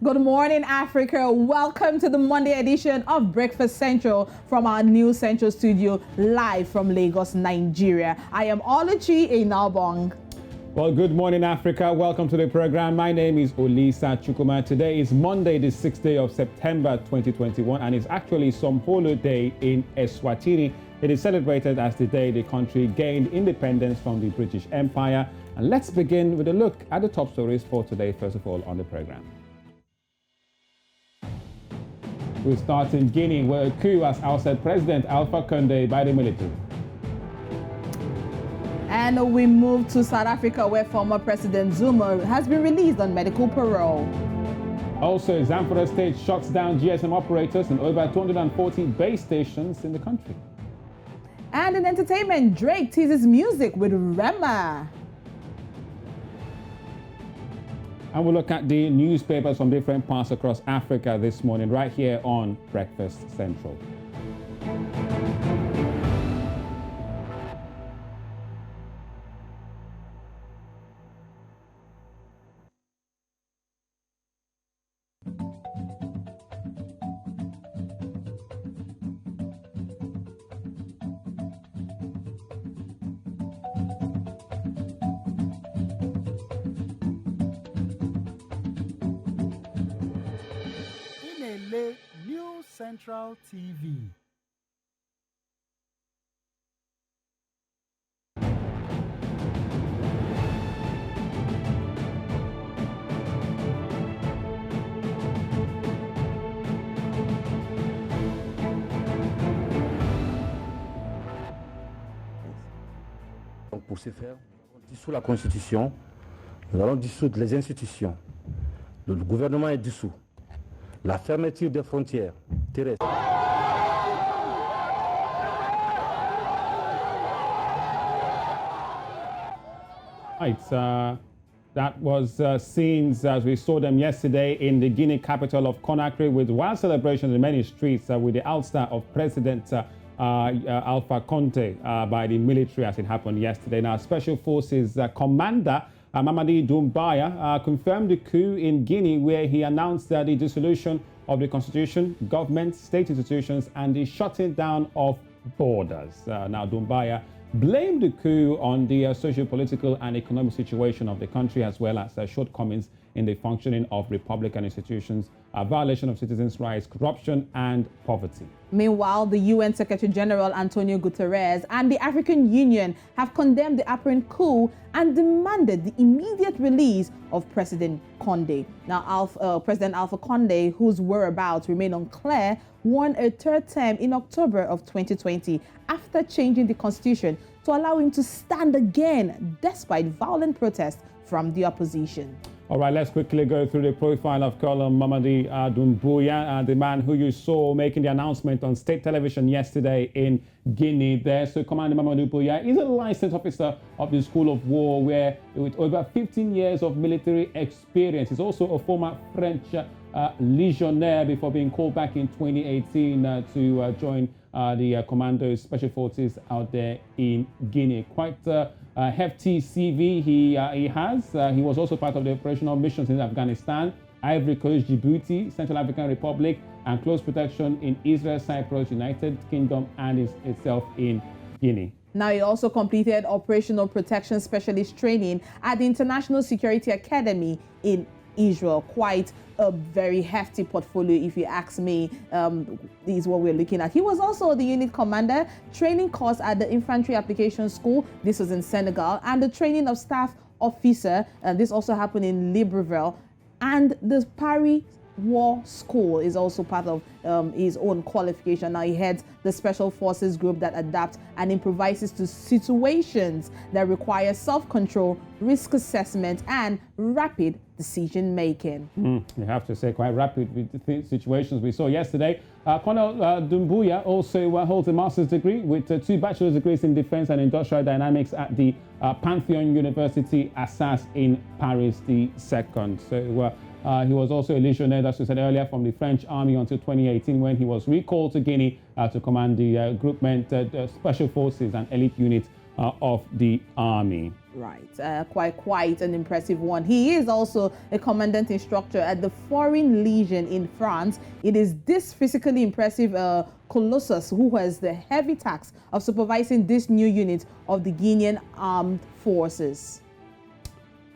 Good morning, Africa. Welcome to the Monday edition of Breakfast Central from our new Central Studio, live from Lagos, Nigeria. I am Oluchi in Obong. Well, good morning, Africa. Welcome to the program. My name is Olisa Chukwuma. Today is Monday, the 6th day of September 2021, and it's actually Somholo Day in Eswatini. It is celebrated as the day the country gained independence from the British Empire. And let's begin with a look at the top stories for today, first of all, on the program. We'll start in Guinea, where a coup has ousted President Alpha Condé by the military. And we move to South Africa, where former President Zuma has been released on medical parole. Also, Zamfara State shuts down GSM operators in over 240 base stations in the country. And in entertainment, Drake teases music with Rema. And we'll look at the newspapers from different parts across Africa this morning, right here on Breakfast Central. New Central TV. Donc pour ce faire, nous allons dissoudre la Constitution, nous allons dissoudre les institutions. Le gouvernement est dissous. La fermeture des frontières terrestres. Right, that was scenes as we saw them yesterday in the Guinea capital of Conakry, with wild celebrations in many streets with the ouster of President Alpha Condé by the military, as it happened yesterday. Now, Special Forces Commander Mamadi Doumbouya confirmed the coup in Guinea, where he announced the dissolution of the constitution, government, state institutions, and the shutting down of borders. Now, Doumbouya blamed the coup on the socio-political and economic situation of the country, as well as shortcomings in the functioning of republican institutions, violation of citizens' rights, corruption, and poverty. Meanwhile, the UN Secretary General Antonio Guterres and the African Union have condemned the apparent coup and demanded the immediate release of President Condé. Now, President Alpha Condé, whose whereabouts remain unclear, won a third term in October of 2020 after changing the constitution to allow him to stand again despite violent protests from the opposition. All right, let's quickly go through the profile of Colonel Mamadi Doumbouya, the man who you saw making the announcement on state television yesterday in Guinea there. So Commander Mamadi Doumbouya is a licensed officer of the School of War, where with over 15 years of military experience. He's also a former French legionnaire before being called back in 2018 to join the Commandos Special Forces out there in Guinea. Quite a hefty CV he has. He was also part of the operational missions in Afghanistan, Ivory Coast, Djibouti, Central African Republic, and close protection in Israel, Cyprus, United Kingdom, and itself in Guinea. Now, he also completed operational protection specialist training at the International Security Academy in Israel. Quite a very hefty portfolio, if you ask me. Is what we're looking at. He was also the unit commander, training course at the Infantry Application School. This was in Senegal, and the training of staff officer. This also happened in Libreville, and the Paris War School is also part of his own qualification. Now, he heads the Special Forces group that adapts and improvises to situations that require self-control, risk assessment, and rapid decision making. You have to say quite rapid with the situations we saw yesterday. Colonel Doumbouya also holds a master's degree with 2 bachelor's degrees in defense and industrial dynamics at the Pantheon University Assas in Paris the 2nd. So he was also a legionnaire, as we said earlier, from the French Army until 2018, when he was recalled to Guinea to command the groupment, Special Forces and elite unit of the army. Right, quite an impressive one. He is also a commandant instructor at the Foreign Legion in France. It is this physically impressive Colossus who has the heavy task of supervising this new unit of the Guinean Armed Forces.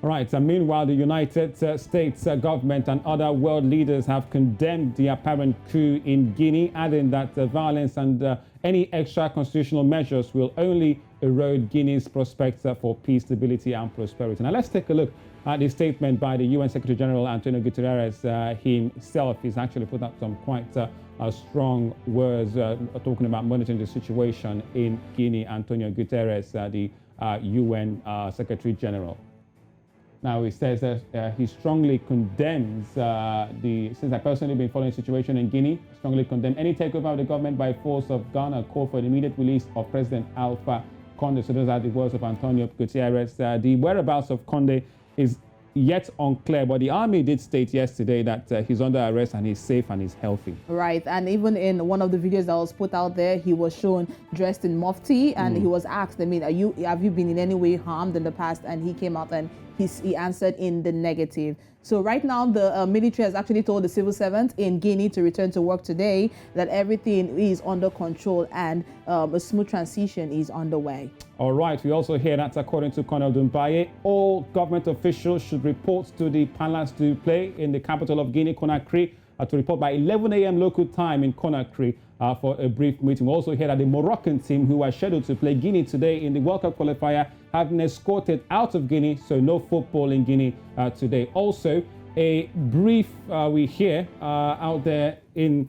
All right, and meanwhile, the United States government and other world leaders have condemned the apparent coup in Guinea, adding that violence and any extra constitutional measures will only erode Guinea's prospects for peace, stability, and prosperity. Now, let's take a look at the statement by the UN Secretary General Antonio Guterres himself. He's actually put up some quite strong words talking about monitoring the situation in Guinea. Antonio Guterres, the UN Secretary General. Now, he says that he strongly condemns since I've personally been following the situation in Guinea, strongly condemn any takeover of the government by force of Ghana, call for the immediate release of President Alpha Condé. So those are the words of Antonio Guterres. The whereabouts of Condé is yet unclear, but the army did state yesterday that he's under arrest and he's safe and he's healthy. Right, and even in one of the videos that was put out there, he was shown dressed in mufti, and he was asked, I mean, have you been in any way harmed in the past? And he came out and he answered in the negative. So right now, the military has actually told the civil servant in Guinea to return to work today, that everything is under control and a smooth transition is underway. All right, we also hear that according to Colonel Dumbaye, all government officials should report to the Palace du Play in the capital of Guinea, Conakry, to report by 11 a.m. local time in Conakry for a brief meeting. We also hear that the Moroccan team, who are scheduled to play Guinea today in the World Cup qualifier, have been escorted out of Guinea, so no football in Guinea today. Also, a brief we hear out there in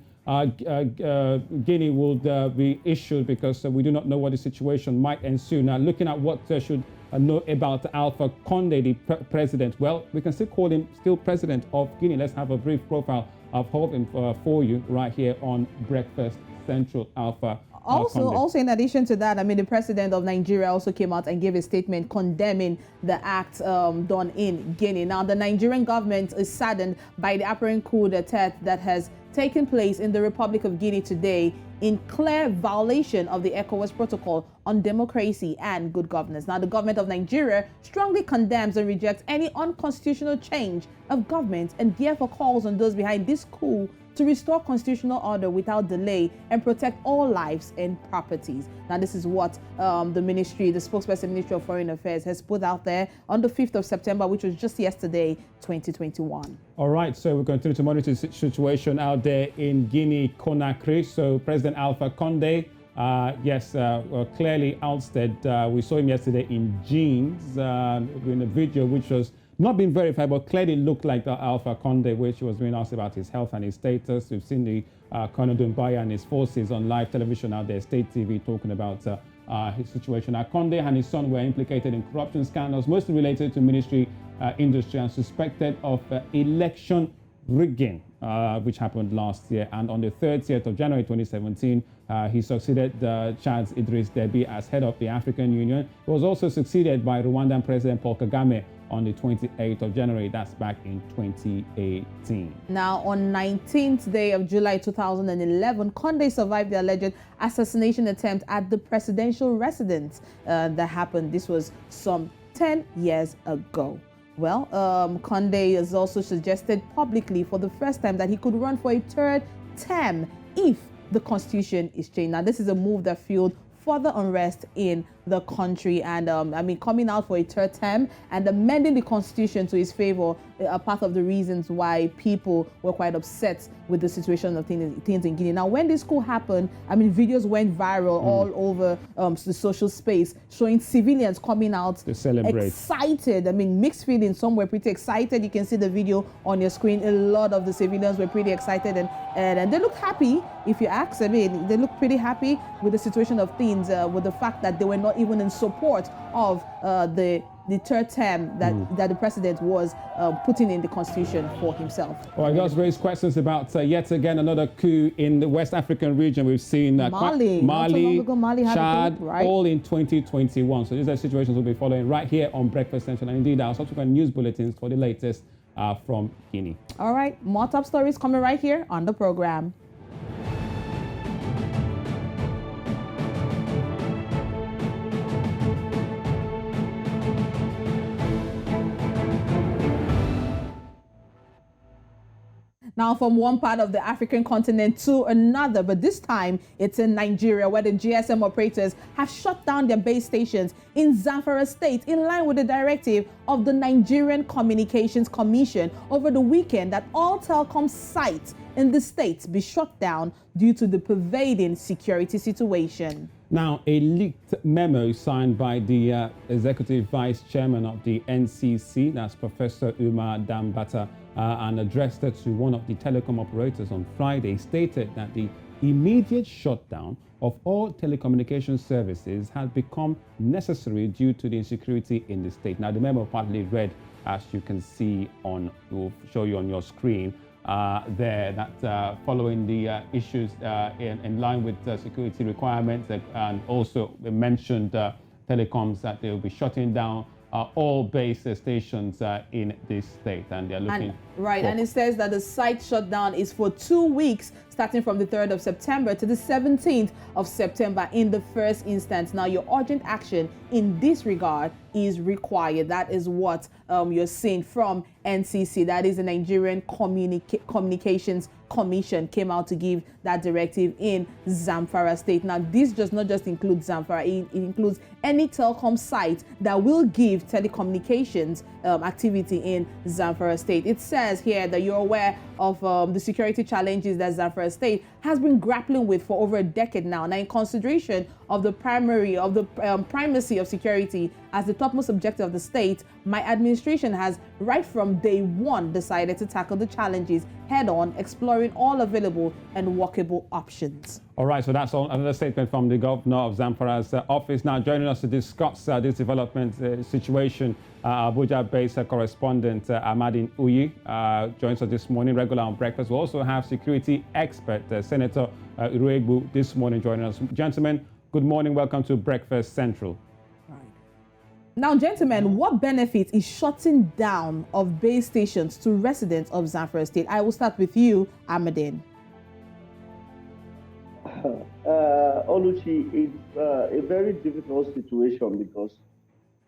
Guinea will be issued because we do not know what the situation might ensue. Now, looking at what should know about Alpha Condé, the president, well, we can still call him still president of Guinea. Let's have a brief profile of him for you right here on Breakfast Central. Alpha Also, in addition to that, I mean, the president of Nigeria also came out and gave a statement condemning the act done in Guinea. Now, the Nigerian government is saddened by the apparent coup d'etat that has taken place in the Republic of Guinea today, in clear violation of the ECOWAS protocol on democracy and good governance. Now, the government of Nigeria strongly condemns and rejects any unconstitutional change of government and therefore calls on those behind this coup to restore constitutional order without delay and protect all lives and properties. Now, this is what the spokesperson Ministry of Foreign Affairs has put out there on the 5th of September, which was just yesterday, 2021. All right, so we continue to monitor the situation out there in Guinea, Conakry. So President Alpha Condé, clearly ousted. We saw him yesterday in jeans in a video which was not been verified, but clearly looked like the Alpha Condé, which was being asked about his health and his status. We've seen the Colonel Dumbaye and his forces on live television out there, State TV, talking about his situation. Now, Condé and his son were implicated in corruption scandals, mostly related to ministry industry, and suspected of election rigging, which happened last year. And on the 30th of January 2017, he succeeded Charles Idris Deby as head of the African Union. He was also succeeded by Rwandan President Paul Kagame on the 28th of January. That's back in 2018. Now, on 19th day of July 2011, Condé survived the alleged assassination attempt at the presidential residence that happened. This was some 10 years ago. Well, Condé has also suggested publicly for the first time that he could run for a third term if the constitution is changed. Now, this is a move that fueled further unrest in the country, and coming out for a third term and amending the constitution to his favor are part of the reasons why people were quite upset with the situation of things in Guinea. Now, when this coup happened, videos went viral all over the social space, showing civilians coming out to celebrate, excited. Mixed feelings. Some were pretty excited. You can see the video on your screen. A lot of the civilians were pretty excited, and they looked happy. If you ask, they looked pretty happy with the situation of things, with the fact that they were not even in support of the third term that the president was putting in the constitution for himself. Well, it does raise questions about yet again another coup in the West African region. We've seen Mali, Chad, right? All in 2021. So these are situations we'll be following right here on Breakfast Central, and indeed our subsequent news bulletins for the latest from Guinea. All right, more top stories coming right here on the program. Now, from one part of the African continent to another, but this time it's in Nigeria, where the GSM operators have shut down their base stations in Zamfara State in line with the directive of the Nigerian Communications Commission over the weekend that all telecom sites in the state be shut down due to the pervading security situation. Now, a leaked memo signed by the Executive Vice Chairman of the NCC, that's Professor Umar Dambata, and addressed it to one of the telecom operators on Friday, stated that the immediate shutdown of all telecommunication services had become necessary due to the insecurity in the state. Now, the memo partly read, as you can see on, we'll show you on your screen there, that following the issues in line with security requirements, and also mentioned telecoms, that they will be shutting down all base stations in this state, and they're looking and it says that the site shutdown is for 2 weeks, starting from the 3rd of September to the 17th of September in the first instance. Now, your urgent action in this regard is required. That is what you're seeing from NCC. That is the Nigerian Communications Commission came out to give that directive in Zamfara State. Now, this does not just include Zamfara, it includes any telecom site that will give telecommunications activity in Zamfara State. It says here that you're aware of the security challenges that Zamfara State has been grappling with for over a decade now. Now, in consideration of the primacy of security as the topmost objective of the state, my administration has, right from day one, decided to tackle the challenges head-on, exploring all available and workable options. All right, so that's another statement from the governor of Zamfara's office. Now, joining us to discuss this development situation, Abuja-based correspondent Amadine Uyi joins us this morning, regular on breakfast. We also have security expert Senator Iruegbu this morning joining us. Gentlemen, good morning. Welcome to Breakfast Central. Now, gentlemen, what benefit is shutting down of base stations to residents of Zamfara State? I will start with you, Amadine. Oluchi, it's a very difficult situation because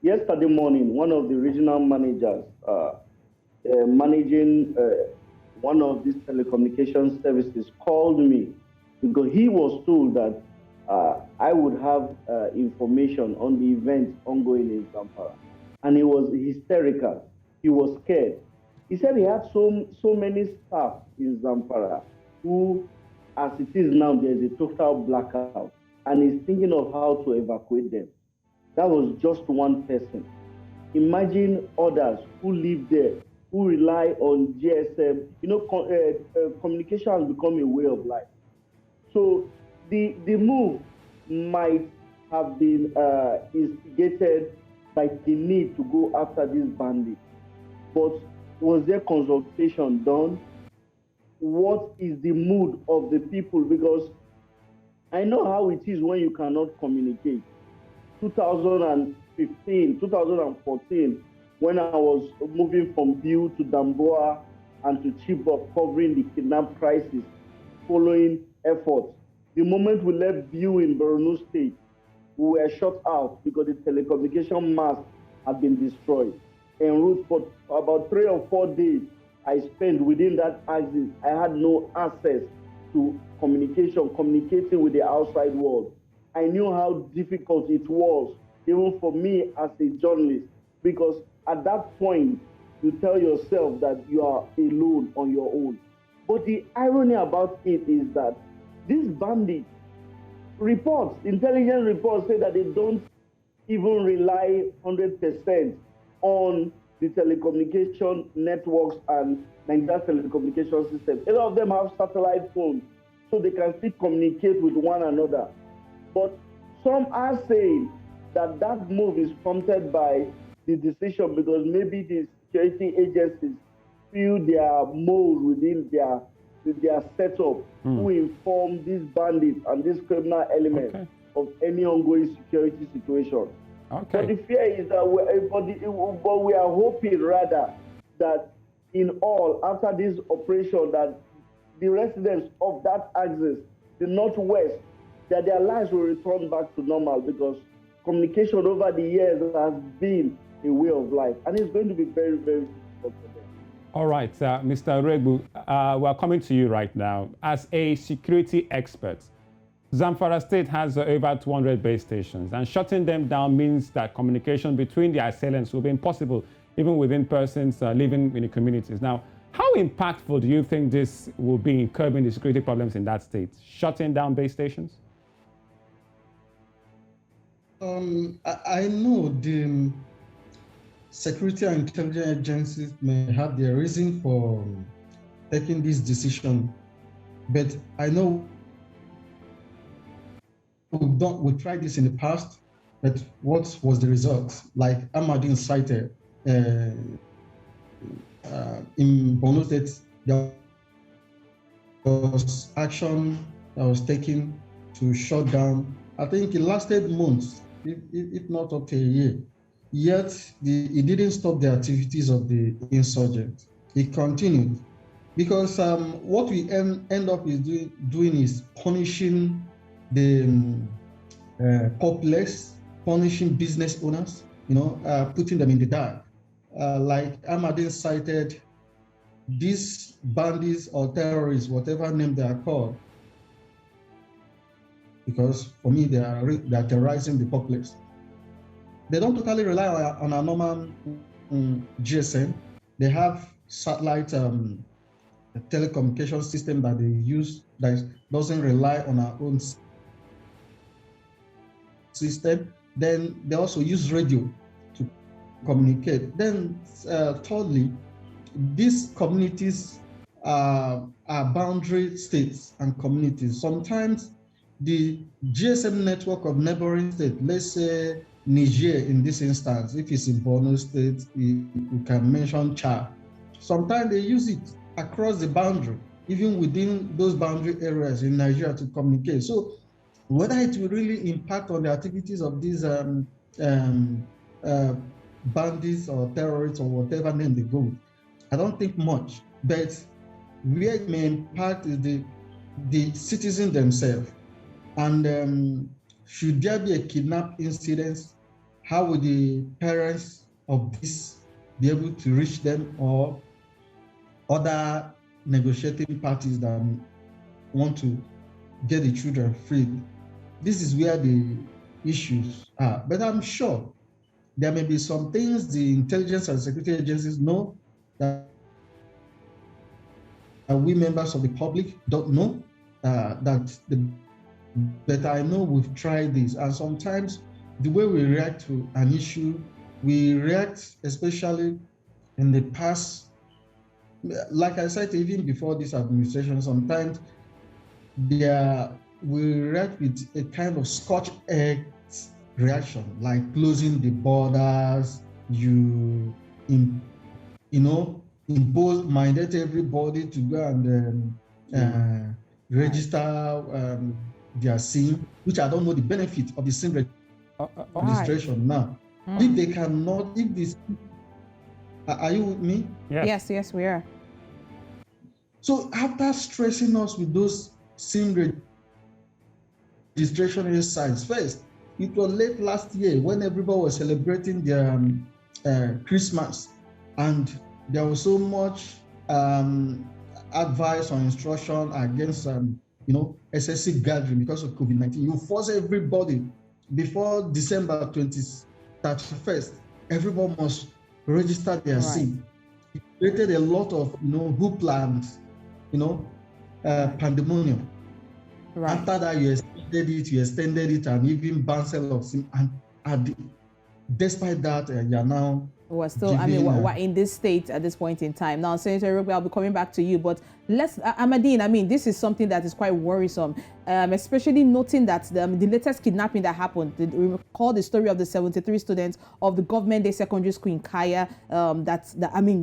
yesterday morning, one of the regional managers managing one of these telecommunications services called me because he was told that I would have information on the events ongoing in Zamfara. And he was hysterical. He was scared. He said he had so many staff in Zamfara who, as it is now, there's a total blackout. And he's thinking of how to evacuate them. That was just one person. Imagine others who live there, who rely on GSM. You know, communication has become a way of life. So the move might have been instigated by the need to go after these bandits. But was there consultation done? What is the mood of the people? Because I know how it is when you cannot communicate. 2015, 2014, when I was moving from Biu to Damboa and to Chibok, covering the kidnap crisis, following efforts. The moment we left Biu in Borno State, we were shut out because the telecommunication mast had been destroyed. En route for about 3 or 4 days, I spent within that axis. I had no access to communicating with the outside world. I knew how difficult it was, even for me as a journalist, because at that point, you tell yourself that you are alone on your own. But the irony about it is that these bandits, intelligence reports say that they don't even rely 100% on the telecommunication networks and Nigeria's telecommunication system. A lot of them have satellite phones, so they can still communicate with one another. But some are saying that that move is prompted by the decision because maybe the security agencies feel their mold within their setup to inform these bandits and these criminal elements of any ongoing security situation. But the fear is that we are hoping rather that in all, after this operation, that the residents of that axis, the Northwest, that their lives will return back to normal because communication over the years has been a way of life. And it's going to be very, very difficult for them. All right, Mr. Regbu, we're coming to you right now. As a security expert, Zamfara State has over 200 base stations, and shutting them down means that communication between the assailants will be impossible, even within persons living in the communities. Now, how impactful do you think this will be in curbing the security problems in that state, shutting down base stations? I know the security and intelligence agencies may have their reason for taking this decision, but I know we tried this in the past, but what was the result? Like Ahmadine cited, in Borno State, there was action that was taken to shut down. I think it lasted months, if not up to a year. Yet it didn't stop the activities of the insurgents. It continued because what we end up is doing is punishing the populace, punishing business owners, putting them in the dark. Like Ahmadine cited, these bandits or terrorists, whatever name they are called, because for me they are terrorizing the populace. They don't totally rely on a normal GSM. They have satellite telecommunication system that they use that doesn't rely on our own system. Then they also use radio to communicate. Then thirdly, these communities are boundary states and communities. Sometimes the GSM network of neighboring states, let's say Niger in this instance, if it's in Borno State, you can mention Chad. Sometimes they use it across the boundary, even within those boundary areas in Nigeria to communicate. So whether it will really impact on the activities of these bandits or terrorists or whatever name they go with, I don't think much. But where it may impact is the citizens themselves. And should there be a kidnap incident, how will the parents of this be able to reach them, or other negotiating parties that want to get the children freed? This is where the issues are. But I'm sure there may be some things the intelligence and security agencies know that we members of the public don't know, but I know we've tried this, and sometimes the way we react to an issue, we react, especially in the past, like I said, even before this administration, sometimes we react with a kind of Scotch egg reaction, like closing the borders, mandate everybody to go and register their SIM, which I don't know the benefit of the SIM registration now. If they cannot, if this, are you with me? Yes, we are. So after stressing us with those SIM registration exercise, first, it was late last year when everybody was celebrating their Christmas, and there was so much advice or instruction against excessive gathering because of COVID-19. You force everybody before December 31st, everyone must register their SIM. It created a lot of hoopla and pandemonium. Right. After that, you extended it, and even ban sale of SIM. And despite that, you're now. We're still, we're in this state at this point in time. Now, Senator Rugby, I'll be coming back to you, but Ahmadine, this is something that is quite worrisome, especially noting that the latest kidnapping that happened, we recall the story of the 73 students of the government day secondary school in Kaya,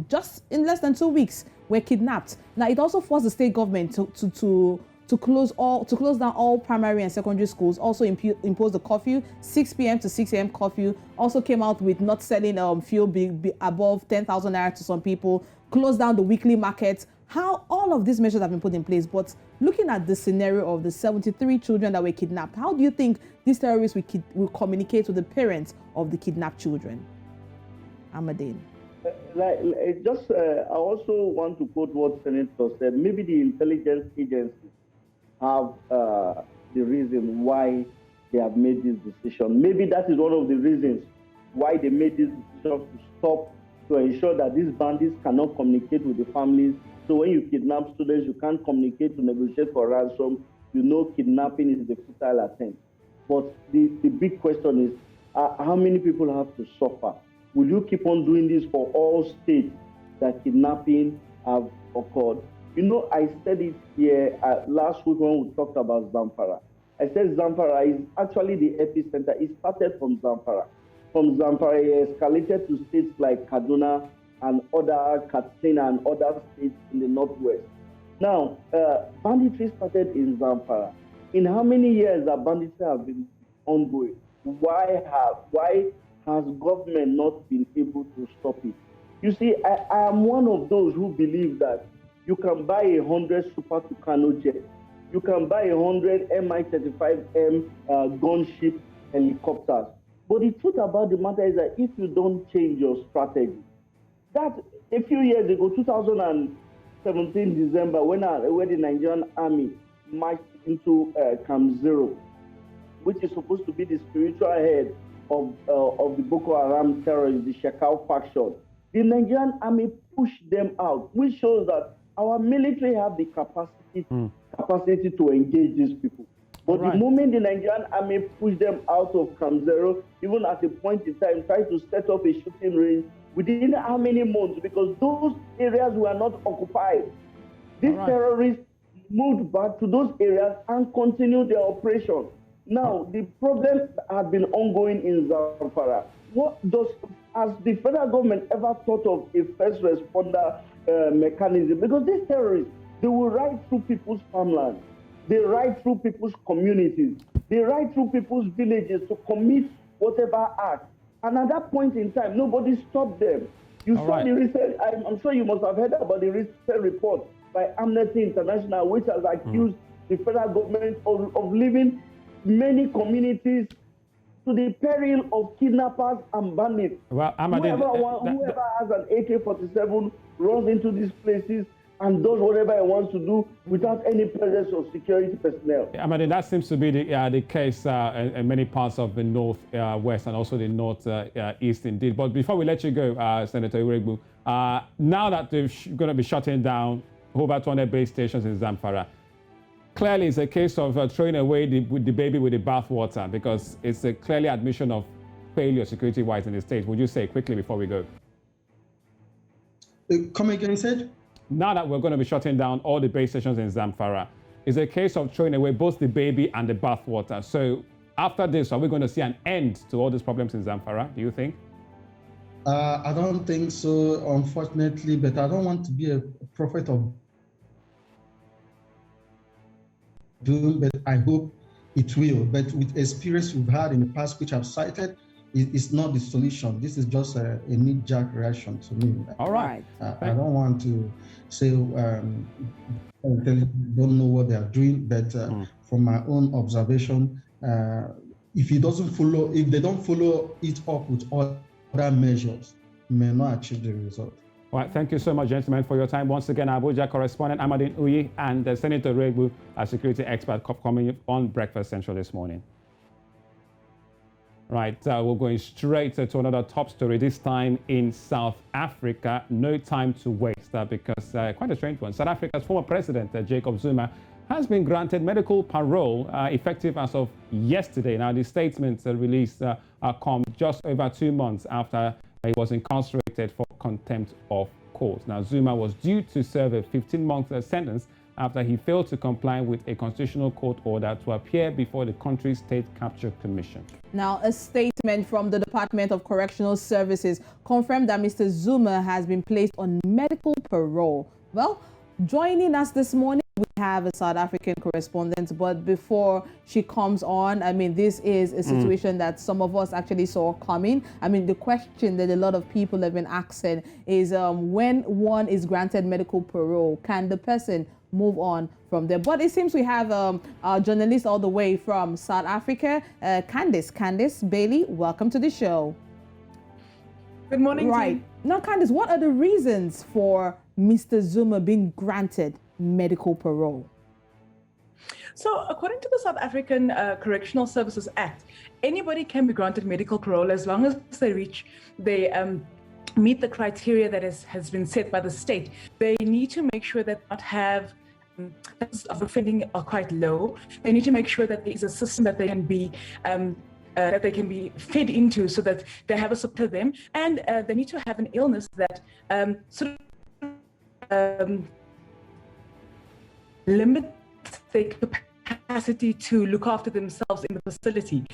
just in less than 2 weeks were kidnapped. Now, it also forced the state government to close down all primary and secondary schools, also impose the curfew, 6 p.m. to 6 a.m. curfew, also came out with not selling fuel above 10,000 naira to some people, closed down the weekly markets. How all of these measures have been put in place, but looking at the scenario of the 73 children that were kidnapped, how do you think these terrorists will communicate with the parents of the kidnapped children? Ahmadine. I also want to quote what Senator said. Maybe the intelligence agencies have the reason why they have made this decision. Maybe that is one of the reasons why they made this decision to ensure that these bandits cannot communicate with the families. So when you kidnap students, you can't communicate to negotiate for ransom. You know kidnapping is the futile attempt. But the big question is, how many people have to suffer? Will you keep on doing this for all states that kidnapping have occurred? You know, I said it here last week when we talked about Zamfara. I said Zamfara is actually the epicenter. It started from Zamfara. From Zamfara, it escalated to states like Kaduna and other Katsina and other states in the northwest. Now, banditry started in Zamfara. In how many years have banditry have been ongoing? Why has government not been able to stop it? You see, I am one of those who believe that you can buy 100 Super Tucano jets. You can buy 100 Mi-35M gunship helicopters. But the truth about the matter is that if you don't change your strategy, that a few years ago, 2017 December, when the Nigerian army marched into Camp Zero, which is supposed to be the spiritual head of the Boko Haram terrorists, the Shekau faction, the Nigerian army pushed them out, which shows that our military have the capacity to engage these people. But the moment the Nigerian army pushed them out of Camp Zero, even at a point in time, tried to set up a shooting range within how many months? Because those areas were not occupied. These terrorists moved back to those areas and continued their operation. Now, the problem has been ongoing in Zamfara. Has the federal government ever thought of a first responder mechanism? Because these terrorists, they will ride through people's farmlands. They ride through people's communities. They ride through people's villages to commit whatever act. And at that point in time, nobody stopped them. You saw the recent, I'm sure you must have heard about the recent report by Amnesty International, which has accused the federal government of leaving many communities to the peril of kidnappers and bandits. Well, whoever has an AK-47 runs into these places and does whatever he wants to do without any presence of security personnel. That seems to be the case in many parts of the north west and also the north east indeed. But before we let you go, Senator Iregbu, now that they're going to be shutting down over 200 base stations in Zamfara, clearly it's a case of throwing away the baby with the bathwater, because it's a clearly admission of failure security-wise in the state. Would you say quickly before we go? Come again, said? Now that we're going to be shutting down all the base stations in Zamfara, it's a case of throwing away both the baby and the bathwater. So after this, are we going to see an end to all these problems in Zamfara, do you think? I don't think so, unfortunately, but I don't want to be a prophet of doom, but I hope it will. But with experience we've had in the past, which I've cited, it's not the solution. This is just a knee-jerk reaction to me. All right. I don't want to say don't know what they are doing, but from my own observation, if they don't follow it up with other measures, may not achieve the result. All right, thank you so much, gentlemen, for your time. Once again, Abuja correspondent Amadine Uyi and Senator Iregbu, a security expert, coming on Breakfast Central this morning. Right, we're going straight to another top story, this time in South Africa. No time to waste because quite a strange one. South Africa's former president, Jacob Zuma, has been granted medical parole effective as of yesterday. Now, the statements released come just over 2 months after he was incarcerated for contempt of court. Now, Zuma was due to serve a 15-month sentence after he failed to comply with a constitutional court order to appear before the country's State Capture Commission. Now, a statement from the Department of Correctional Services confirmed that Mr. Zuma has been placed on medical parole. Well, joining us this morning, we have a South African correspondent, but before she comes on, I mean, this is a situation that some of us actually saw coming. I mean, the question that a lot of people have been asking is when one is granted medical parole, can the person move on from there? But it seems we have a journalist all the way from South Africa, Candice Bailey. Welcome to the show. Good morning. Right. Now, Candice, what are the reasons for Mr. Zuma being granted medical parole? So, according to the South African Correctional Services Act, anybody can be granted medical parole as long as they meet the criteria that has been set by the state. They need to make sure that not have of offending are quite low. They need to make sure that there is a system that they can be fed into, so that they have a support to them, and they need to have an illness that limits their capacity to look after themselves in the facility.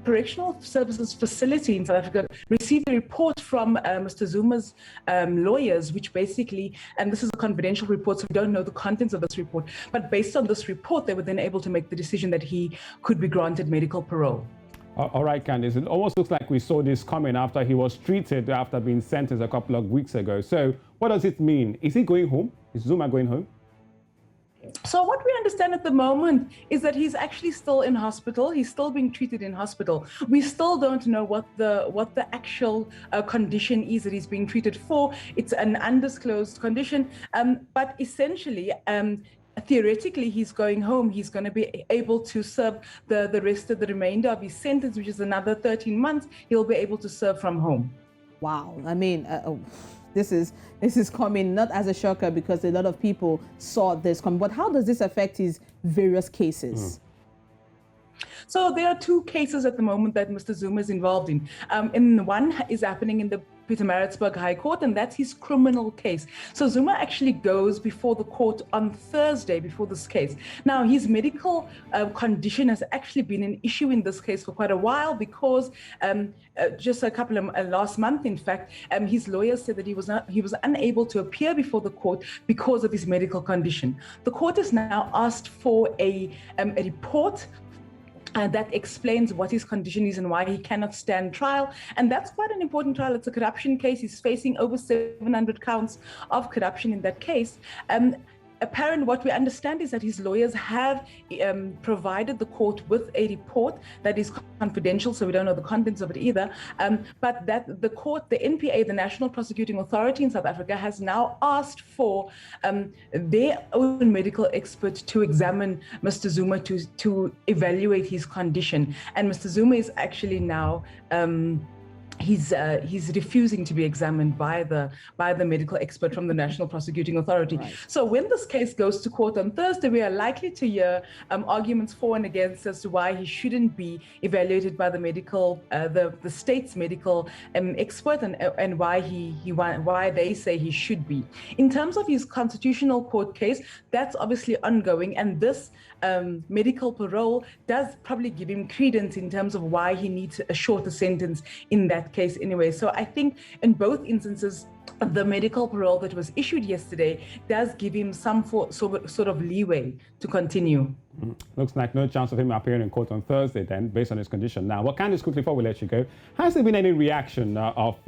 Correctional Services Facility in South Africa received a report from Mr. Zuma's lawyers, which basically, and this is a confidential report, so we don't know the contents of this report, but based on this report, they were then able to make the decision that he could be granted medical parole. All right, Candice, it almost looks like we saw this coming after he was treated after being sentenced a couple of weeks ago. So what does it mean? Is he going home? Is Zuma going home? So what we understand at the moment is that he's actually still in hospital. He's still being treated in hospital. We still don't know what the actual condition is that he's being treated for. It's an undisclosed condition, but essentially, theoretically, he's going home. He's going to be able to serve the rest of the remainder of his sentence, which is another 13 months. He'll be able to serve from home. Wow. I mean, this is coming not as a shocker, because a lot of people saw this coming. But how does this affect his various cases? So there are two cases at the moment that Mr. Zuma is involved in. And one is happening in the Pietermaritzburg High Court, and that's his criminal case. So Zuma actually goes before the court on Thursday before this case. Now, his medical condition has actually been an issue in this case for quite a while, because just a couple of last month, in fact, his lawyers said that he was unable to appear before the court because of his medical condition. The court has now asked for a report that explains what his condition is and why he cannot stand trial. And that's quite an important trial. It's a corruption case. He's facing over 700 counts of corruption in that case. Apparently, what we understand is that his lawyers have provided the court with a report that is confidential, so we don't know the contents of it either. But that the court, the NPA, the National Prosecuting Authority in South Africa, has now asked for their own medical expert to examine Mr. Zuma to evaluate his condition. And Mr. Zuma is actually now he's refusing to be examined by the medical expert from the National Prosecuting Authority. Right. So when this case goes to court on Thursday, we are likely to hear arguments for and against as to why he shouldn't be evaluated by the medical, the state's medical expert, and why they say he should be. In terms of his constitutional court case, that's obviously ongoing, and this medical parole does probably give him credence in terms of why he needs a shorter sentence in that case anyway. So I think in both instances, the medical parole that was issued yesterday does give him some sort of leeway to continue. Looks like no chance of him appearing in court on Thursday then, based on his condition. Now, what Candice, quickly before we let you go, has there been any reaction of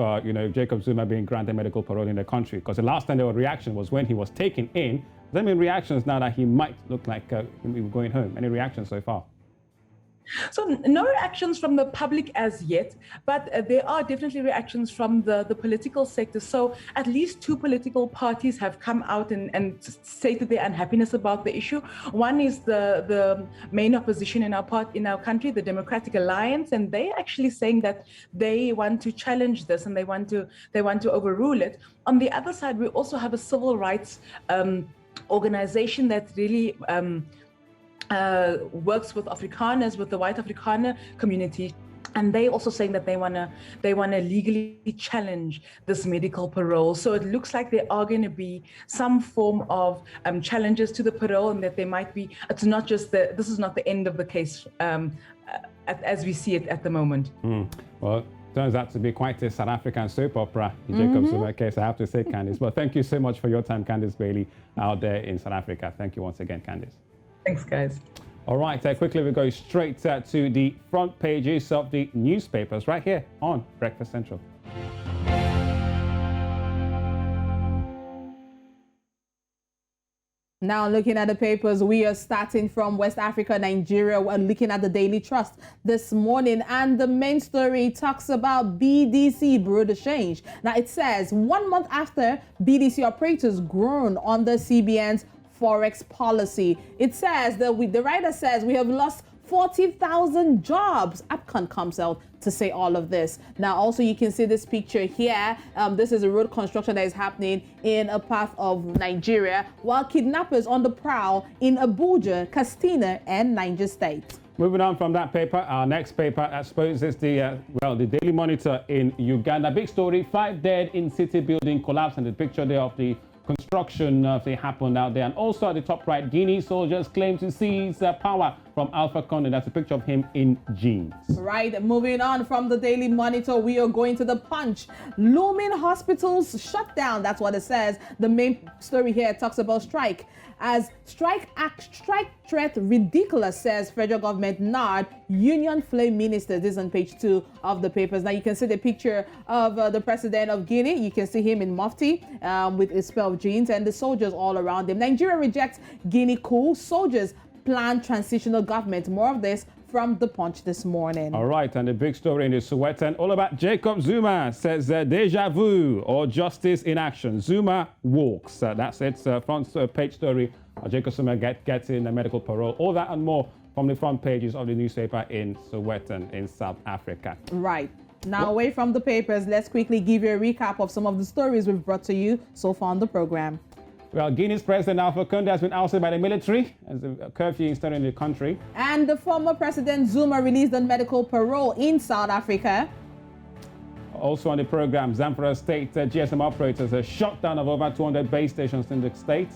Jacob Zuma being granted medical parole in the country? Because the last time there was reaction was when he was taken in. Has there been reactions now that he might look like him going home? Any reactions so far? So no reactions from the public as yet, but there are definitely reactions from the political sector. So at least two political parties have come out and stated their unhappiness about the issue. One is the main opposition in our country, the Democratic Alliance, and they're actually saying that they want to challenge this and they want to overrule it. On the other side, we also have a civil rights organization that really works with Afrikaners, with the white Afrikaner community, and they also saying that they wanna legally challenge this medical parole. So it looks like there are going to be some form of challenges to the parole, and that there might be. It's not just this is not the end of the case as we see it at the moment. Well, turns out to be quite a South African soap opera, the Jacob Zuma case, I have to say, Candice. Well, thank you so much for your time, Candice Bailey, out there in South Africa. Thank you once again, Candice. Thanks, guys. All right, quickly we go straight to the front pages of the newspapers right here on Breakfast Central. Now Now looking at the papers, we are starting from West Africa, Nigeria. We're looking at the Daily Trust this morning, and the main story talks about BDC, Bureau de Change. Now it says 1 month after BDC operators groan on the CBN's Forex policy. It says that the writer says we have lost 40,000 jobs. APCON comes out to say all of this. Now, also, you can see this picture here. This is a road construction that is happening in a part of Nigeria, while kidnappers on the prowl in Abuja, Katsina, and Niger State. Moving on from that paper, our next paper, I suppose, is the Daily Monitor in Uganda. Big story: 5 dead in city building collapse, and the picture there of the construction they happened out there. And also at the top right, Guinea soldiers claim to seize power from Alpha Condé. That's a picture of him in jeans. Right, moving on from the Daily Monitor, we are going to the Punch. Looming hospitals shut down. That's what it says. The main story here talks about strike. As strike threat ridiculous, says federal government nod union flame minister. This is on page 2 of the papers. Now you can see the picture of the president of Guinea. You can see him in mufti with a pair of jeans, and the soldiers all around him. Nigeria rejects Guinea Coup. Soldiers plan transitional government. More of this from the Punch this morning. All right, and the big story in the Sowetan, all about Jacob Zuma, says deja vu or justice in action. Zuma walks. That's it. Front page story. Jacob Zuma gets in a medical parole. All that and more from the front pages of the newspaper in Sowetan in South Africa. Right. Now, away from the papers, let's quickly give you a recap of some of the stories we've brought to you so far on the program. Well, Guinea's President Alpha Condé has been ousted by the military as a curfew installed in the country. And the former President Zuma released on medical parole in South Africa. Also on the program, Zamfara State GSM Operators, a shutdown of over 200 base stations in the state.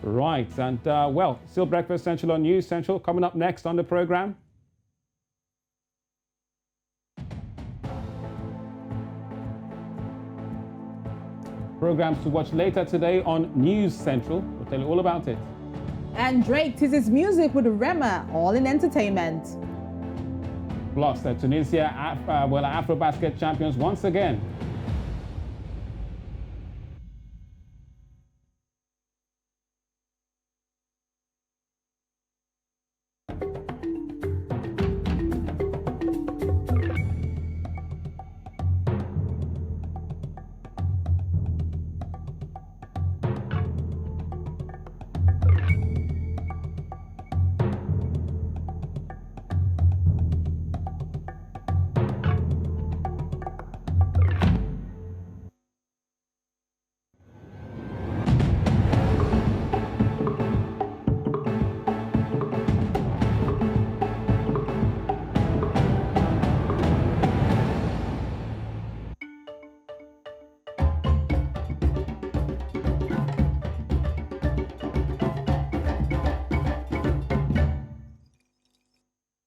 Right, and still Breakfast Central on News Central coming up next on the program. Programs to watch later today on News Central. We'll tell you all about it. And Drake teases music with Rema, all in entertainment. Plus, Tunisia, Afro-Basket champions once again.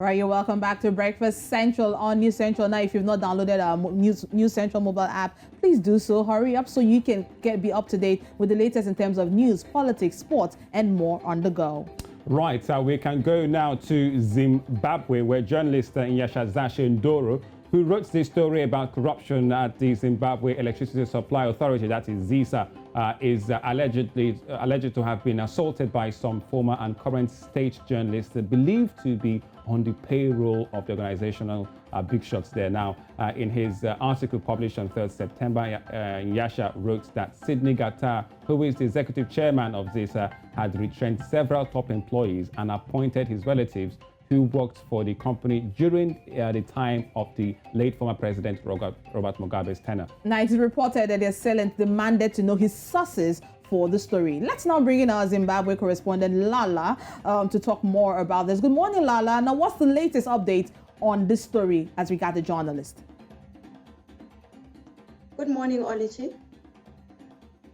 All right, you're welcome back to Breakfast Central on News Central. Now, if you've not downloaded our News Central mobile app, please do so. Hurry up so you can be up to date with the latest in terms of news, politics, sports, and more on the go. Right, we can go now to Zimbabwe, where journalist Nyasha Zashe Ndoro, who wrote this story about corruption at the Zimbabwe Electricity Supply Authority, that is ZISA, is alleged to have been assaulted by some former and current state journalists believed to be on the payroll of the organizational big shots there. Now, in his article published on 3rd September, Nyasha wrote that Sidney Gatta, who is the executive chairman of ZISA, had retrenched several top employees and appointed his relatives who worked for the company during the time of the late former president Robert Mugabe's tenure. Now, it is reported that the assailant demanded to know his sources for the story. Let's now bring in our Zimbabwe correspondent Lala to talk more about this. Good morning, Lala. Now, what's the latest update on this story as regards the journalist? Good morning, Oluchi.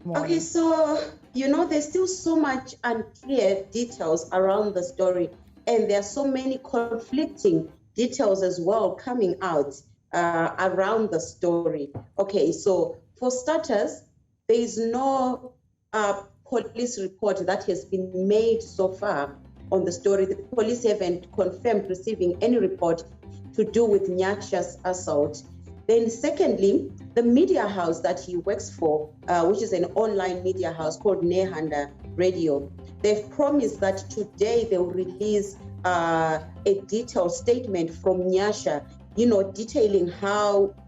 Morning. Okay, so, there's still so much unclear details around the story, and there are so many conflicting details as well coming out around the story. Okay, so for starters, there is no police report that has been made so far on the story. The police haven't confirmed receiving any report to do with Nyasha's assault. Then secondly, the media house that he works for, which is an online media house called Nehanda Radio, they've promised that today they will release a detailed statement from Nyasha, detailing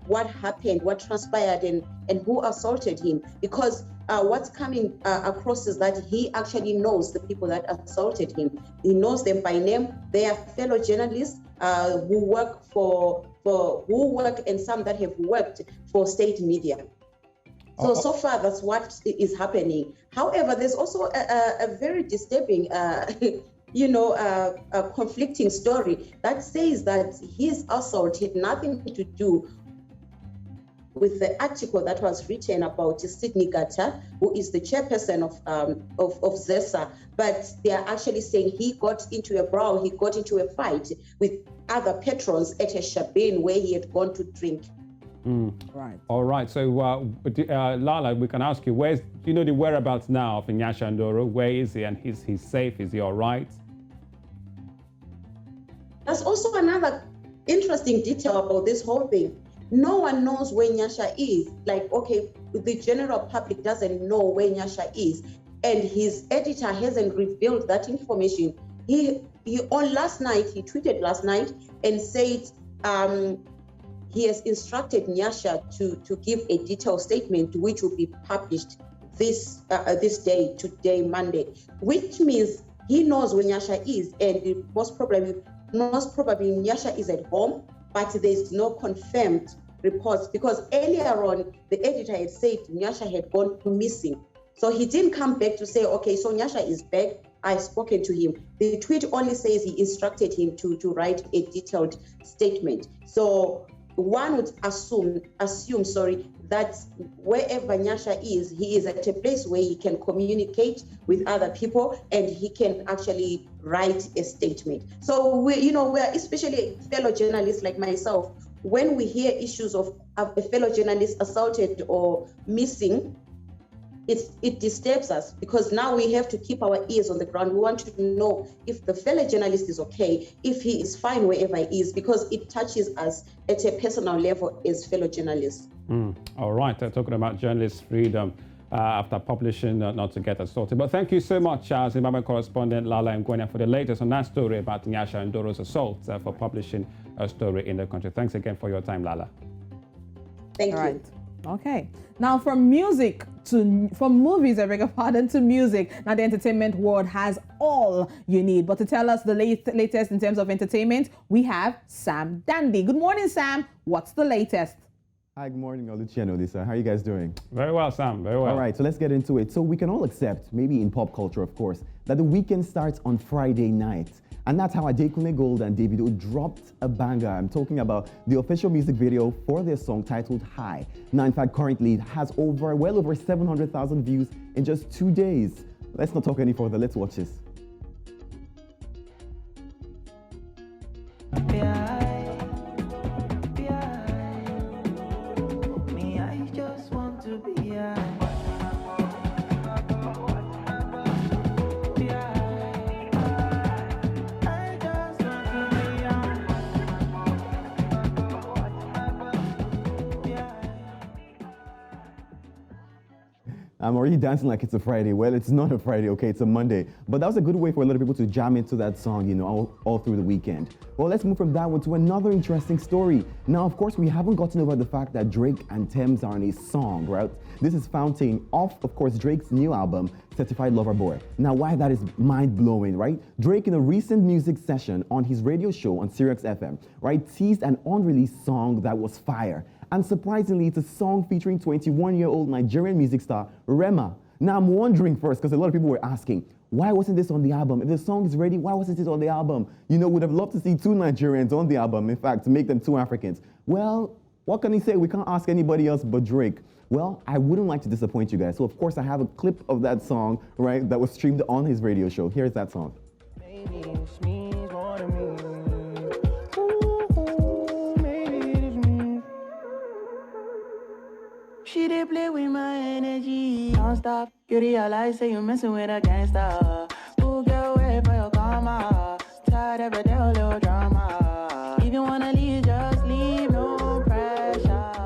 what happened, what transpired, and who assaulted him. Because what's coming across is that he actually knows the people that assaulted him. He knows them by name. They are fellow journalists who work and some that have worked for state media. So far, that's what is happening. However, there's also a very disturbing, a conflicting story that says that his assault had nothing to do with the article that was written about Sydney Gata, who is the chairperson of ZESA, but they are actually saying he got into a fight with other patrons at a shabin where he had gone to drink. Right. All right. So, Lala, we can ask you, do you know the whereabouts now of Nyasha Ndoro? Where is he? And he's safe? Is he all right? That's also another interesting detail about this whole thing. No one knows where Nyasha is. The general public doesn't know where Nyasha is, and his editor hasn't revealed that information. He tweeted last night and said he has instructed Nyasha to give a detailed statement, which will be published this day, today, Monday, which means he knows where Nyasha is, and most probably Nyasha is at home, but there's no confirmed reports, because earlier on the editor had said Nyasha had gone missing. So he didn't come back to say, okay, so Nyasha is back, I've spoken to him. The tweet only says he instructed him to write a detailed statement. So one would assume, that wherever Nyasha is, he is at a place where he can communicate with other people and he can actually write a statement. So we're especially fellow journalists like myself, when we hear issues of a fellow journalist assaulted or missing, it disturbs us, because now we have to keep our ears on the ground. We want to know if the fellow journalist is okay, if he is fine wherever he is, because it touches us at a personal level as fellow journalists. All right, talking about journalist freedom after publishing not to get assaulted. But thank you so much, Zimbabwe correspondent Lala Ngwenya, for the latest on that story about Nyasha Ndoro's assault, for publishing a story in the country. Thanks again for your time, Lala. Thank you. Right. Okay. Now from movies, to music. Now the entertainment world has all you need. But to tell us the latest in terms of entertainment, we have Sam Dandy. Good morning, Sam. What's the latest? Hi, good morning, Oluchi and Olisa. How are you guys doing? Very well, Sam. Very well. All right, so let's get into it. So we can all accept, maybe in pop culture, of course, that the weekend starts on Friday night. And that's how Adekunle Gold and Davido dropped a banger. I'm talking about the official music video for their song titled High. Now, in fact, currently it has well over 700,000 views in just 2 days. Let's not talk any further. Let's watch this. I'm already dancing like it's a Friday. Well, it's not a Friday, okay? It's a Monday. But that was a good way for a lot of people to jam into that song, all through the weekend. Well, let's move from that one to another interesting story. Now, of course, we haven't gotten over the fact that Drake and Tems are on a song, right? This is Fountain off, of course, Drake's new album, Certified Lover Boy. Now, why that is mind-blowing, right? Drake, in a recent music session on his radio show on Sirius FM, right, teased an unreleased song that was fire. And surprisingly, it's a song featuring 21-year-old Nigerian music star Rema. Now, I'm wondering first, because a lot of people were asking, why wasn't this on the album? If the song is ready, why wasn't it on the album? Would have loved to see 2 Nigerians on the album, in fact, to make them 2 Africans. Well, what can he say? We can't ask anybody else but Drake. Well, I wouldn't like to disappoint you guys. So, of course, I have a clip of that song, right, that was streamed on his radio show. Here's that song. She did play with my energy. Don't stop. You realize that you're messing with a gangster. Who get away for your karma? Tired of a little drama. If you wanna leave, just leave, no pressure.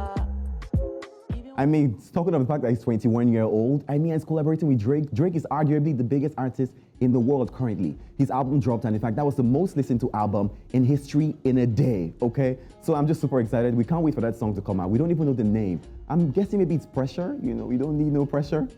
I mean, talking about the fact that he's 21-year-old, I mean, he's collaborating with Drake. Drake is arguably the biggest artist in the world currently. His album dropped, and in fact, that was the most listened to album in history in a day, okay? So I'm just super excited. We can't wait for that song to come out. We don't even know the name. I'm guessing maybe it's Pressure. You know, we don't need no pressure.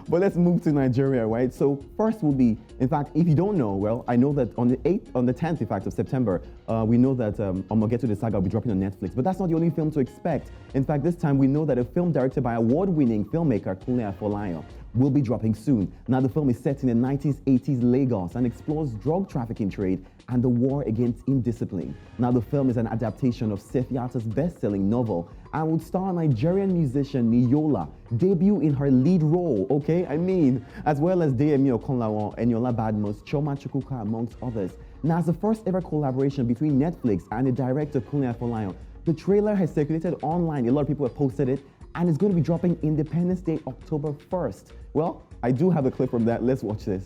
But let's move to Nigeria, right? So first will be, in fact, if you don't know, well, I know that on the 10th, in fact, of September, we know that Omogeto the Saga will be dropping on Netflix. But that's not the only film to expect. In fact, this time we know that a film directed by award-winning filmmaker Kunle Afolayan will be dropping soon. Now, the film is set in the 1980s Lagos and explores drug trafficking trade and the war against indiscipline. Now, the film is an adaptation of Sefiata's best-selling novel and would star Nigerian musician Niyola, debut in her lead role, okay? I mean, as well as Deyemi Okonlawon, Eniola Badmus, Choma Chukwuka, amongst others. Now, as the first ever collaboration between Netflix and the director Kunle Afolayan, the trailer has circulated online. A lot of people have posted it, and it's going to be dropping Independence Day, October 1st. Well, I do have a clip from that. Let's watch this.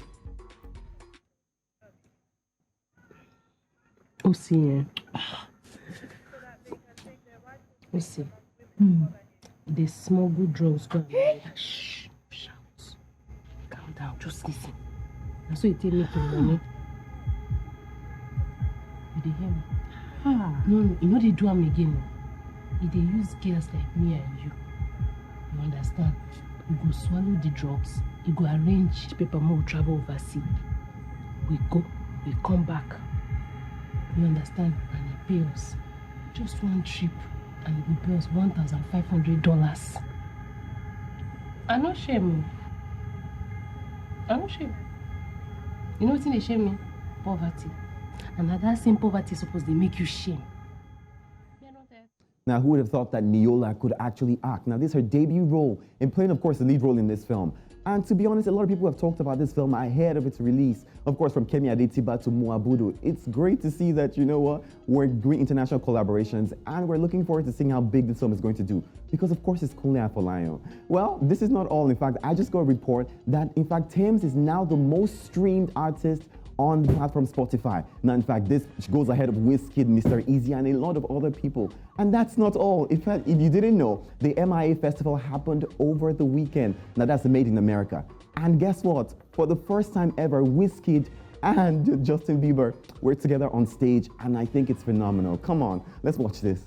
Oh, see. Oh, see. They smuggle drugs. Shh, shout. Calm down, just listen. That's why you take me to money. You dey hear me? No, you know they do them again. They use girls like me and you. You understand? You go swallow the drugs. You go arrange paper more travel overseas. We go, we come back. You understand? And it pay us. Just one trip, and it will pay us $1,500. I no shame. I no shame. You know what they shame me? Poverty. And that same poverty is supposed to make you shame. Now, who would have thought that Niyola could actually act? Now, this is her debut role in playing, of course, the lead role in this film. And to be honest, a lot of people have talked about this film ahead of its release. Of course, from Kemi Adetiba to Muabudu. It's great to see that, you know what, we're doing international collaborations, and we're looking forward to seeing how big this film is going to do. Because, of course, it's Kunle Afolayan. Well, this is not all. In fact, I just got a report that, in fact, Thames is now the most streamed artist on the platform Spotify. Now, in fact, this goes ahead of Wizkid, Mr. Easy, and a lot of other people. And that's not all. In fact, if you didn't know, the MIA Festival happened over the weekend. Now, that's the Made in America. And guess what? For the first time ever, Wizkid and Justin Bieber were together on stage, and I think it's phenomenal. Come on, let's watch this.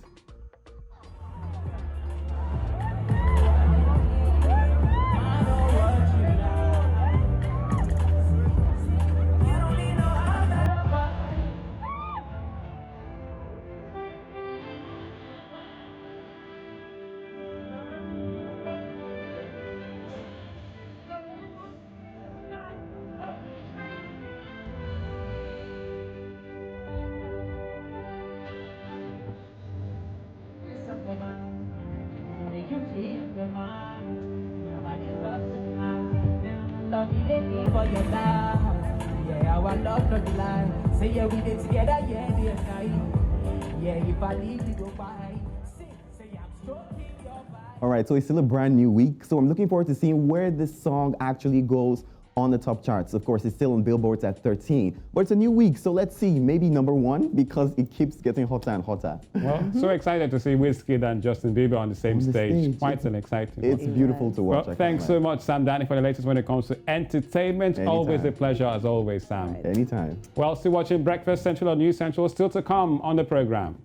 All right, so it's still a brand new week, so I'm looking forward to seeing where this song actually goes on the top charts. Of course, it's still on Billboard's at 13, but it's a new week, so let's see, maybe number 1, because it keeps getting hotter and hotter. Well, so excited to see Wizkid and Justin Bieber on the same stage. Quite an exciting one. It's beautiful to watch. Well, thanks so much, Sam Danny, for the latest when it comes to entertainment. Anytime. Always a pleasure, as always, Sam. Anytime. Well, still watching Breakfast Central on News Central, still to come on the program.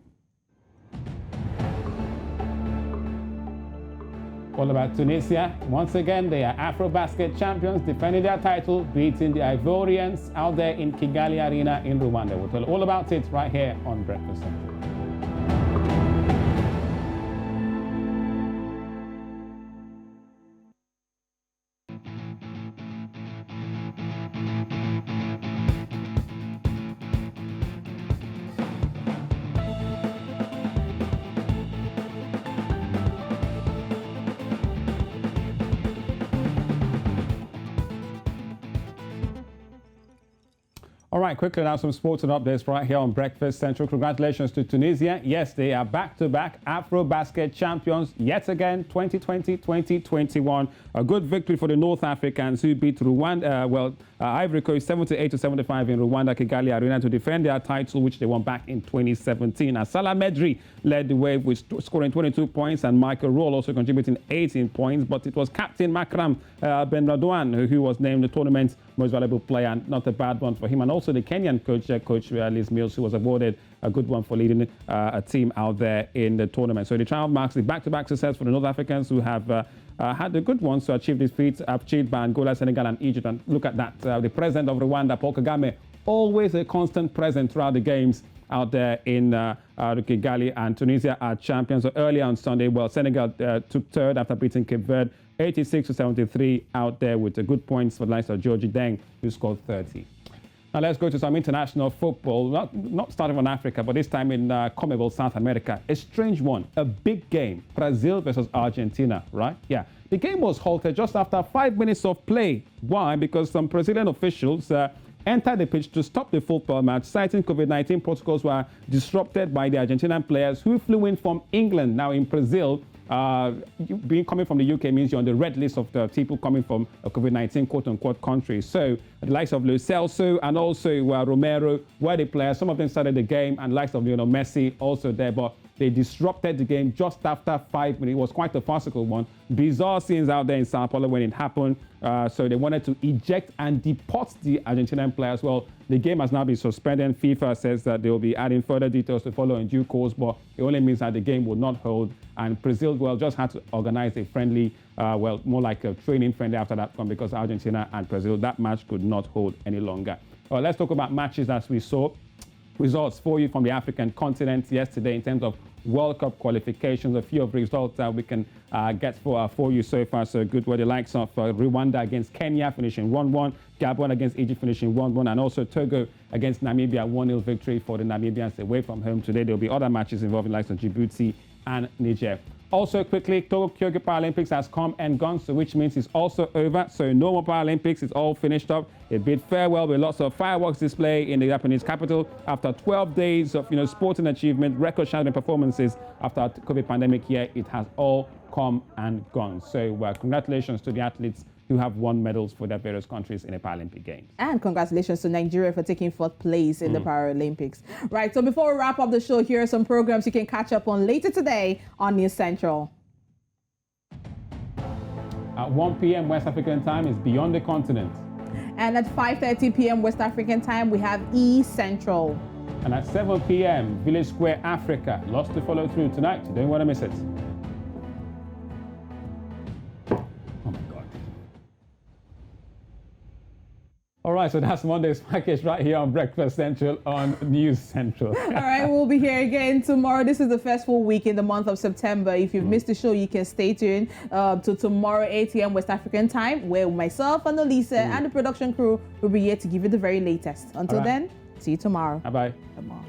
All about Tunisia. Once again, they are Afro-Basket champions, defending their title, beating the Ivorians out there in Kigali Arena in Rwanda. We'll tell all about it right here on Breakfast Central. All right, quickly now some sports and updates right here on Breakfast Central. Congratulations to Tunisia. Yes, they are back-to-back AfroBasket champions yet again, 2020-2021. A good victory for the North Africans who beat Rwanda, Ivory Coast 78-75 in Rwanda Kigali Arena to defend their title, which they won back in 2017. Now, Salah Medri led the way with scoring 22 points and Michael Roll also contributing 18 points. But it was Captain Makram Ben Radwan who was named the tournament's most valuable player, and not a bad one for him. And also the Kenyan coach Liz Mills, who was awarded a good one for leading a team out there in the tournament. So the trial marks the back-to-back success for the North Africans, who have had the good ones to achieve these feats, achieved by Angola, Senegal, and Egypt. And look at that, the president of Rwanda, Paul Kagame, always a constant present throughout the games out there in Kigali, and Tunisia are champions. So earlier on Sunday, Senegal took third after beating Cape Verde 86-73 out there with the good points for the likes of Georgie Deng, who scored 30. Now let's go to some international football, not starting from Africa, but this time in CONMEBOL South America. A strange one, a big game, Brazil versus Argentina, right? Yeah, the game was halted just after 5 minutes of play. Why? Because some Brazilian officials entered the pitch to stop the football match, citing COVID-19 protocols were disrupted by the Argentinian players who flew in from England. Now in Brazil, coming from the UK means you're on the red list of the people coming from a COVID-19 quote-unquote country. So the likes of Lo Celso and also Romero were the players. Some of them started the game, and the likes of Messi also there, but they disrupted the game just after 5 minutes. It was quite a farcical one. Bizarre scenes out there in Sao Paulo when it happened. So they wanted to eject and deport the Argentinian players. Well, the game has now been suspended. FIFA says that they will be adding further details to follow in due course, but it only means that the game will not hold. And Brazil, just had to organize a friendly, more like a training friendly after that one, because Argentina and Brazil, that match could not hold any longer. Well, let's talk about matches as we saw. Results for you from the African continent yesterday in terms of World Cup qualifications. A few of the results that we can get for you so far. So good were the likes of Rwanda against Kenya finishing 1-1, Gabon against Egypt finishing 1-1, and also Togo against Namibia, 1-0 victory for the Namibians away from home today. There will be other matches involving the likes of Djibouti and Niger. Also, quickly, Tokyo Paralympics has come and gone, so which means it's also over. So no more Paralympics, it's all finished up. It bid farewell with lots of fireworks display in the Japanese capital after 12 days of sporting achievement, record-shattering performances after the COVID pandemic year. It has all come and gone. So congratulations to the athletes who have won medals for their various countries in the Paralympic Games. And congratulations to Nigeria for taking fourth place in the Paralympics. Right, so before we wrap up the show, here are some programs you can catch up on later today on News Central. At 1 p.m. West African time is Beyond the Continent. And at 5:30 p.m. West African time, we have E Central. And at 7 p.m., Village Square Africa. Lots to follow through tonight. You don't want to miss it. All right, so that's Monday's package right here on Breakfast Central on News Central. All right, we'll be here again tomorrow. This is the first full week in the month of September. If you've missed the show, you can stay tuned to tomorrow, 8 a.m. West African time, where myself and Olisa and the production crew will be here to give you the very latest. Until then, see you tomorrow. Bye-bye. Tomorrow.